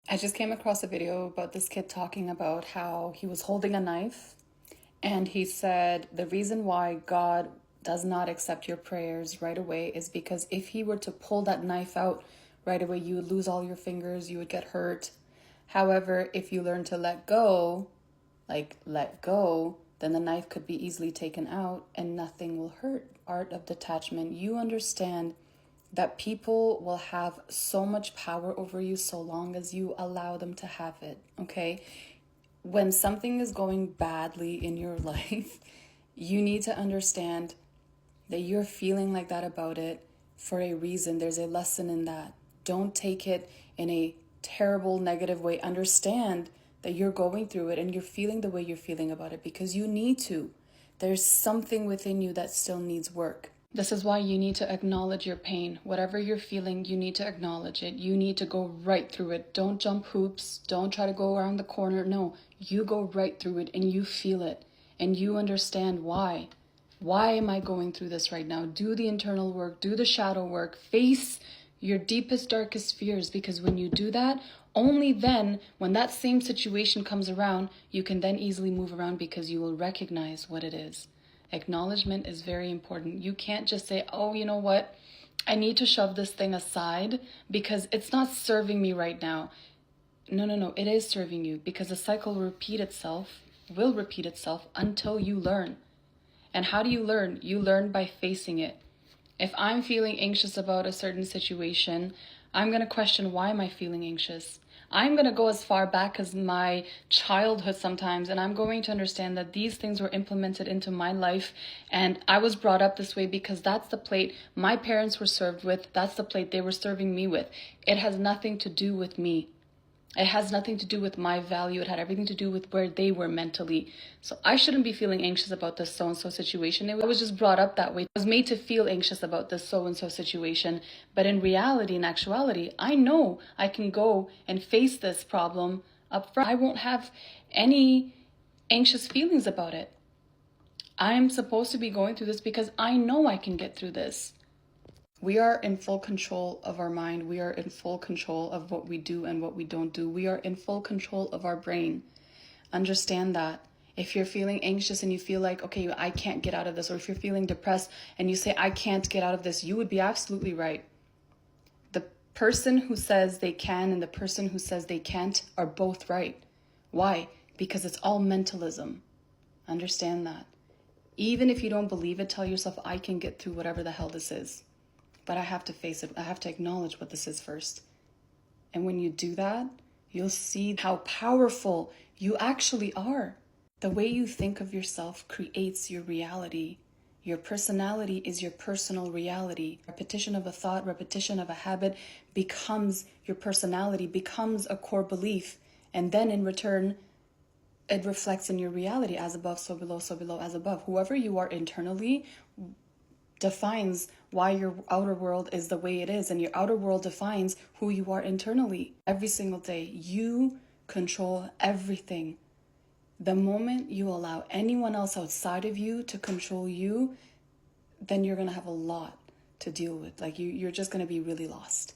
I just came across a video about this kid talking about how he was holding a knife and he said the reason why God does not accept your prayers right away is because if he were to pull that knife out right away, you would lose all your fingers, you would get hurt. However, if you learn to let go, then the knife could be easily taken out and nothing will hurt. Art of detachment. You understand that people will have so much power over you so long as you allow them to have it, okay? When something is going badly in your life, you need to understand that you're feeling like that about it for a reason. There's a lesson in that. Don't take it in a terrible, negative way. Understand that you're going through it and you're feeling the way you're feeling about it because you need to. There's something within you that still needs work. This is why you need to acknowledge your pain. Whatever you're feeling, you need to acknowledge it. You need to go right through it. Don't jump hoops. Don't try to go around the corner. No, you go right through it and you feel it and you understand why. Why am I going through this right now? Do the internal work, do the shadow work, face your deepest, darkest fears, because when you do that, only then, when that same situation comes around, you can then easily move around because you will recognize what it is. Acknowledgement is very important. You can't just say, oh, you know what? I need to shove this thing aside because it's not serving me right now. No. It is serving you because the cycle will repeat itself until you learn. And how do you learn? You learn by facing it. If I'm feeling anxious about a certain situation, I'm going to question, why am I feeling anxious? I'm going to go as far back as my childhood sometimes, and I'm going to understand that these things were implemented into my life, and I was brought up this way because that's the plate my parents were served with. That's the plate they were serving me with. It has nothing to do with me. It has nothing to do with my value. It had everything to do with where they were mentally. So I shouldn't be feeling anxious about this so-and-so situation. I was just brought up that way. I was made to feel anxious about this so-and-so situation. But in reality, in actuality, I know I can go and face this problem up front. I won't have any anxious feelings about it. I'm supposed to be going through this because I know I can get through this. We are in full control of our mind. We are in full control of what we do and what we don't do. We are in full control of our brain. Understand that. If you're feeling anxious and you feel like, okay, I can't get out of this, or if you're feeling depressed and you say, I can't get out of this, you would be absolutely right. The person who says they can and the person who says they can't are both right. Why? Because it's all mentalism. Understand that. Even if you don't believe it, tell yourself, I can get through whatever the hell this is. But I have to face it. I have to acknowledge what this is first. And when you do that, you'll see how powerful you actually are. The way you think of yourself creates your reality. Your personality is your personal reality. Repetition of a thought, repetition of a habit becomes your personality, becomes a core belief. And then in return, it reflects in your reality, as above, so below, as above. Whoever you are internally defines why your outer world is the way it is, and your outer world defines who you are internally. Every single day, you control everything. The moment you allow anyone else outside of you to control you, then you're going to have a lot to deal with. Like you're just going to be really lost.